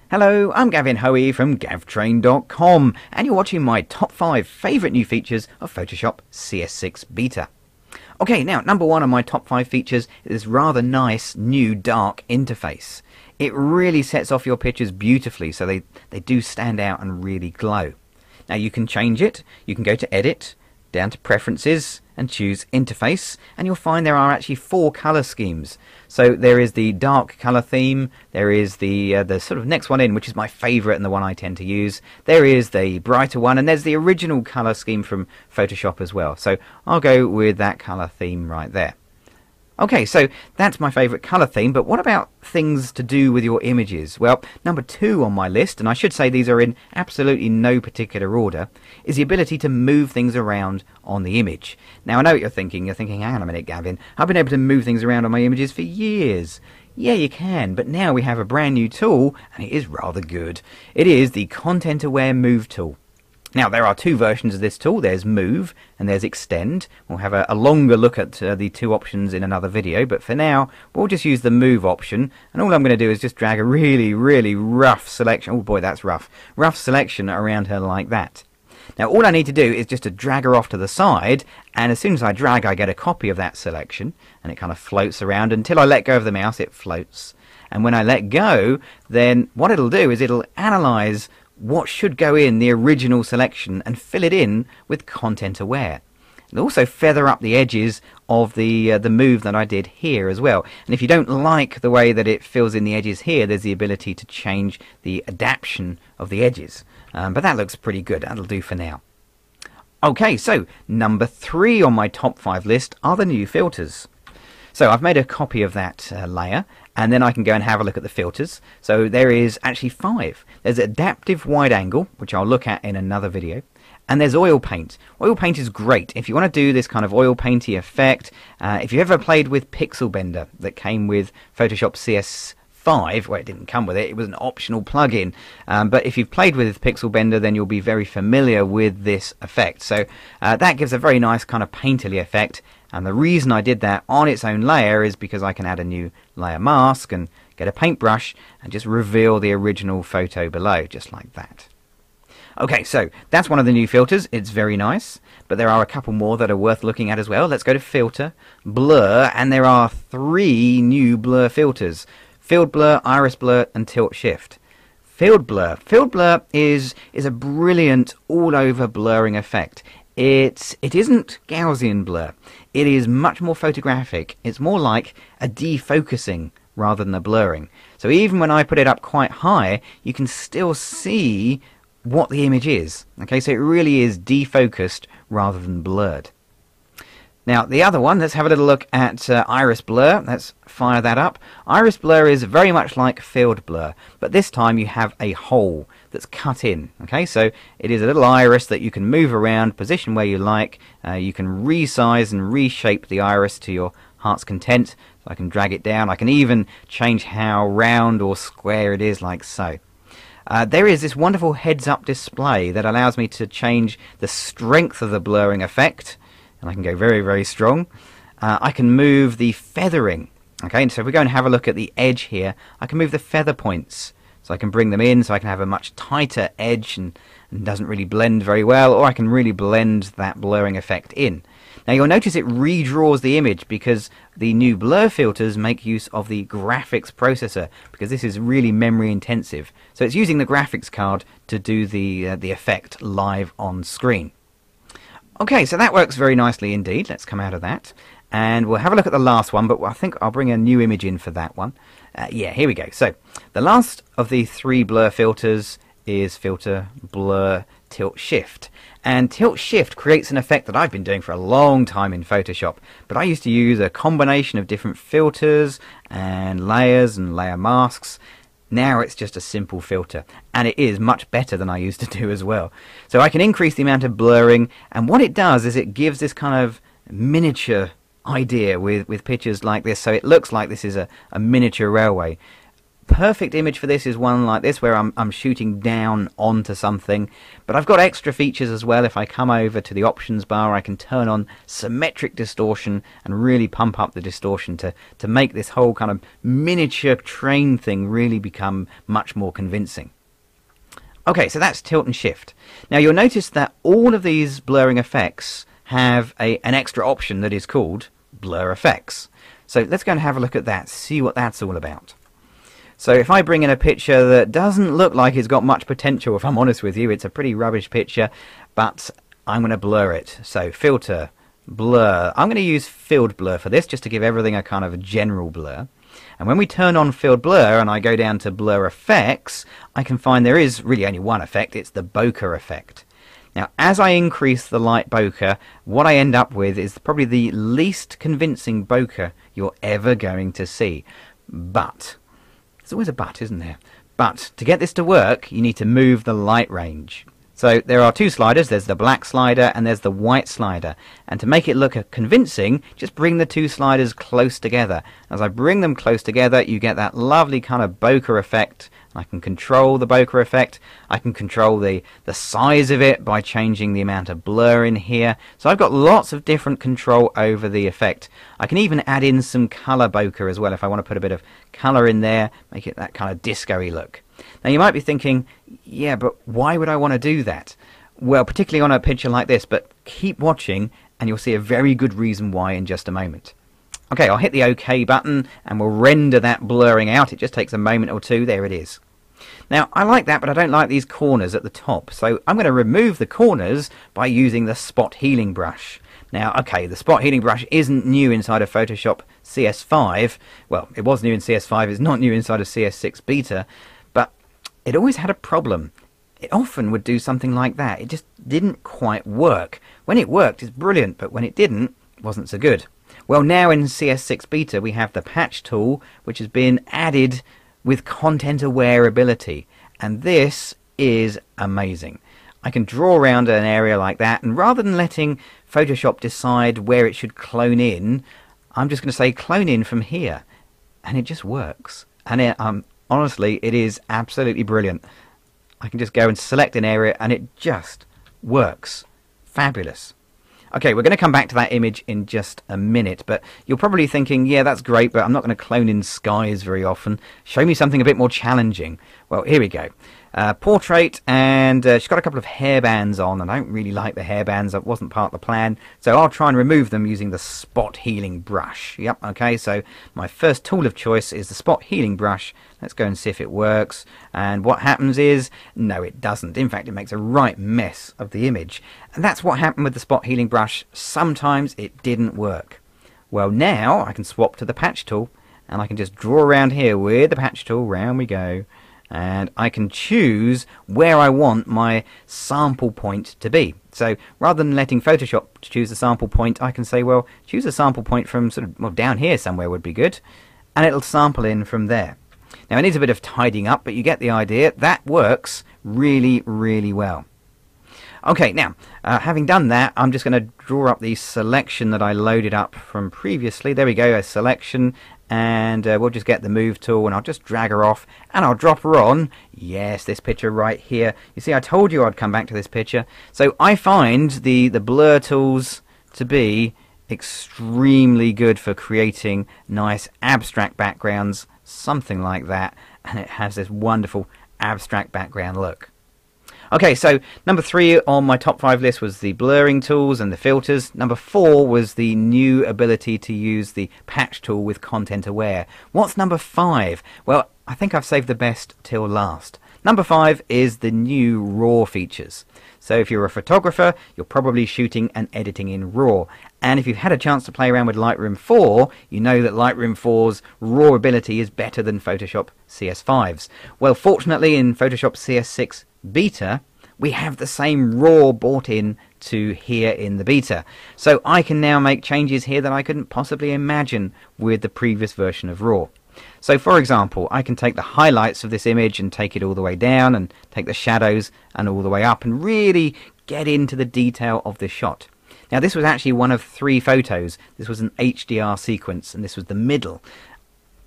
Hello, I'm Gavin Hoey from GavTrain.com, and you're watching my top 5 favourite new features of Photoshop CS6 Beta. Okay, now, number 1 on my top 5 features is this rather nice new dark interface. It really sets off your pictures beautifully, so they do stand out and really glow. Now, you can change it. You can go to Edit, down to Preferences, and choose Interface, and you'll find there are actually 4 colour schemes. So there is the dark colour theme, there is the sort of next one in, which is my favourite and the one I tend to use. There is the brighter one, and there's the original colour scheme from Photoshop as well. So I'll go with that colour theme right there. Okay, so that's my favourite colour theme, but what about things to do with your images? Well, number 2 on my list, and I should say these are in absolutely no particular order, is the ability to move things around on the image. Now, I know what you're thinking. You're thinking, hang on a minute, Gavin, I've been able to move things around on my images for years. Yeah, you can, but now we have a brand new tool, and it is rather good. It is the Content Aware Move tool. Now, there are 2 versions of this tool. There's Move and there's Extend. We'll have a longer look at the 2 options in another video, but for now, we'll just use the Move option, and all I'm going to do is just drag a really, really rough selection. Oh boy, that's rough. Rough selection around her like that. Now, all I need to do is just to drag her off to the side, and as soon as I drag, I get a copy of that selection, and it kind of floats around. Until I let go of the mouse, it floats. And when I let go, then what it'll do is it'll analyze what should go in the original selection and fill it in with Content Aware. It'll also feather up the edges of the move that I did here as well. And if you don't like the way that it fills in the edges here, there's the ability to change the adaptation of the edges. But that looks pretty good. That'll do for now. Okay, so number 3 on my top 5 list are the new filters. So I've made a copy of that layer, and then I can go and have a look at the filters. So there is actually 5. There's Adaptive Wide Angle, which I'll look at in another video. And there's Oil Paint. Oil Paint is great. If you want to do this kind of oil painty effect, if you ever played with Pixel Bender that came with Photoshop CS5, well, it didn't come with it, it was an optional plugin. But if you've played with Pixel Bender, then you'll be very familiar with this effect. So that gives a very nice kind of painterly effect. And the reason I did that on its own layer is because I can add a new layer mask and get a paintbrush and just reveal the original photo below, just like that. Okay, so that's one of the new filters. It's very nice, but there are a couple more that are worth looking at as well. Let's go to Filter, Blur, and there are 3 new blur filters: Field Blur, Iris Blur, and Tilt Shift. Field Blur. Field Blur is a brilliant all-over blurring effect. It isn't Gaussian blur. It is much more photographic. It's more like a defocusing rather than a blurring. So even when I put it up quite high, you can still see what the image is. Okay, so it really is defocused rather than blurred. Now, the other one, let's have a little look at Iris Blur. Let's fire that up. Iris Blur is very much like Field Blur, but this time you have a hole that's cut in. Okay, so it is a little iris that you can move around, position where you like. You can resize and reshape the iris to your heart's content. So I can drag it down. I can even change how round or square it is, like so. There is this wonderful heads-up display that allows me to change the strength of the blurring effect. And I can go very, very strong. I can move the feathering. Okay, and so if we go and have a look at the edge here, I can move the feather points. So I can bring them in so I can have a much tighter edge and doesn't really blend very well, or I can really blend that blurring effect in. Now you'll notice it redraws the image because the new blur filters make use of the graphics processor, because this is really memory intensive. So it's using the graphics card to do the effect live on screen. Okay, so that works very nicely indeed. Let's come out of that. And we'll have a look at the last one, but I think I'll bring a new image in for that one. Yeah, here we go. So the last of the 3 blur filters is Filter, Blur, Tilt Shift. And Tilt Shift creates an effect that I've been doing for a long time in Photoshop. But I used to use a combination of different filters and layers and layer masks. Now it's just a simple filter, and it is much better than I used to do as well. So I can increase the amount of blurring, and what it does is it gives this kind of miniature idea with pictures like this, so it looks like this is a miniature railway. Perfect image for this is one like this where I'm shooting down onto something, but I've got extra features as well. If I come over to the options bar, I can turn on symmetric distortion and really pump up the distortion to make this whole kind of miniature train thing really become much more convincing. Okay, so that's tilt and shift. Now you'll notice that all of these blurring effects have an extra option that is called blur effects. So let's go and have a look at that, see what that's all about. So if I bring in a picture that doesn't look like it's got much potential, if I'm honest with you, it's a pretty rubbish picture, but I'm going to blur it. So filter, blur. I'm going to use field blur for this just to give everything a kind of a general blur. And when we turn on field blur and I go down to blur effects, I can find there is really only one effect. It's the bokeh effect. Now, as I increase the light bokeh, what I end up with is probably the least convincing bokeh you're ever going to see. But there's always a but, isn't there? But to get this to work, you need to move the light range. So there are two sliders. There's the black slider and there's the white slider. And to make it look convincing, just bring the two sliders close together. As I bring them close together, you get that lovely kind of bokeh effect. I can control the bokeh effect. I can control the size of it by changing the amount of blur in here. So I've got lots of different control over the effect. I can even add in some color bokeh as well if I want to put a bit of color in there, make it that kind of disco-y look. Now you might be thinking, yeah, but why would I want to do that? Well, particularly on a picture like this, but keep watching and you'll see a very good reason why in just a moment. Okay, I'll hit the OK button and we'll render that blurring out. It just takes a moment or two. There it is. Now, I like that, but I don't like these corners at the top. So I'm going to remove the corners by using the spot healing brush. Now, okay, the spot healing brush isn't new inside of Photoshop CS5. Well, it was new in CS5. It's not new inside of CS6 Beta. But it always had a problem. It often would do something like that. It just didn't quite work. When it worked, it's brilliant, but when it didn't, it wasn't so good. Well, now in CS6 Beta, we have the patch tool, which has been added with content-aware ability, and this is amazing. I can draw around an area like that, and rather than letting Photoshop decide where it should clone in, I'm just going to say clone in from here, and it just works. And honestly, it is absolutely brilliant. I can just go and select an area, and it just works. Fabulous. Okay, we're going to come back to that image in just a minute, but you're probably thinking, yeah, that's great, but I'm not going to clone in skies very often. Show me something a bit more challenging. Well, here we go. Portrait, and she's got a couple of hairbands on, and I don't really like the hairbands. That wasn't part of the plan, so I'll try and remove them using the spot healing brush. Yep, okay, so my first tool of choice is the spot healing brush. Let's go and see if it works, and what happens is, no, it doesn't. In fact, it makes a right mess of the image, and that's what happened with the spot healing brush. Sometimes it didn't work. Well, now I can swap to the patch tool, and I can just draw around here with the patch tool. Round we go. And I can choose where I want my sample point to be. So rather than letting Photoshop choose a sample point, I can say, well, choose a sample point from sort of, well, down here somewhere would be good, and it'll sample in from there. Now it needs a bit of tidying up, but you get the idea. That works really, really well. Okay, now, having done that, I'm just going to draw up the selection that I loaded up from previously. There we go, a selection, and we'll just get the move tool, and I'll just drag her off, and I'll drop her on. Yes, this picture right here. You see, I told you I'd come back to this picture. So I find the blur tools to be extremely good for creating nice abstract backgrounds, something like that, and it has this wonderful abstract background look. Okay, so number 3 on my top 5 list was the blurring tools and the filters. Number 4 was the new ability to use the patch tool with content aware. What's number 5? Well, I think I've saved the best till last. Number 5 is the new RAW features. So if you're a photographer, you're probably shooting and editing in RAW. And if you've had a chance to play around with Lightroom 4, you know that Lightroom 4's RAW ability is better than Photoshop CS5's. Well, fortunately in Photoshop CS6 Beta, we have the same RAW brought in to here in the beta. So I can now make changes here that I couldn't possibly imagine with the previous version of RAW. So for example, I can take the highlights of this image and take it all the way down, and take the shadows and all the way up, and really get into the detail of this shot. Now this was actually one of 3 photos. This was an HDR sequence, and this was the middle.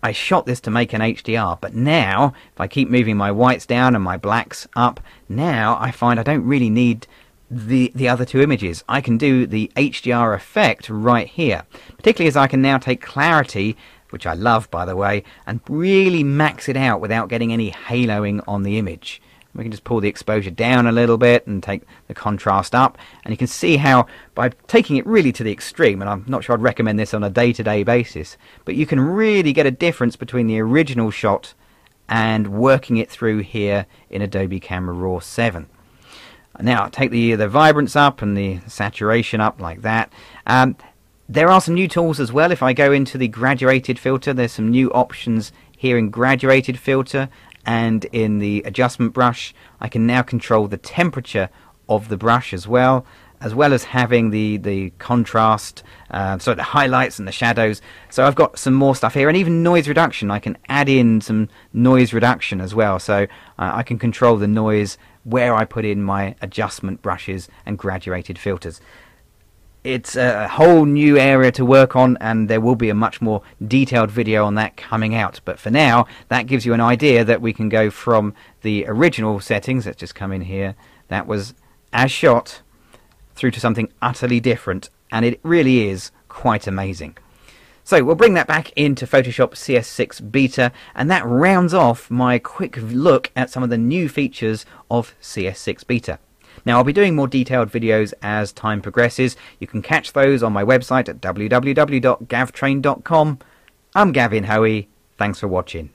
I shot this to make an HDR, but now if I keep moving my whites down and my blacks up, now I find I don't really need the other two images. I can do the HDR effect right here, particularly as I can now take clarity, which I love by the way, and really max it out without getting any haloing on the image. We can just pull the exposure down a little bit and take the contrast up, and you can see how by taking it really to the extreme, and I'm not sure I'd recommend this on a day-to-day basis, but you can really get a difference between the original shot and working it through here in Adobe Camera Raw 7. Now take the vibrance up and the saturation up like that. There are some new tools as well. If I go into the graduated filter, there's some new options here in graduated filter, and in the adjustment brush I can now control the temperature of the brush as well as having the contrast, so the highlights and the shadows. So I've got some more stuff here, and even noise reduction. I can add in some noise reduction as well, so I can control the noise where I put in my adjustment brushes and graduated filters. It's a whole new area to work on, and there will be a much more detailed video on that coming out. But for now, that gives you an idea that we can go from the original settings, let's just come in here, that was as shot, through to something utterly different, and it really is quite amazing. So we'll bring that back into Photoshop CS6 Beta, and that rounds off my quick look at some of the new features of CS6 Beta. Now I'll be doing more detailed videos as time progresses. You can catch those on my website at www.gavtrain.com. I'm Gavin Hoey. Thanks for watching.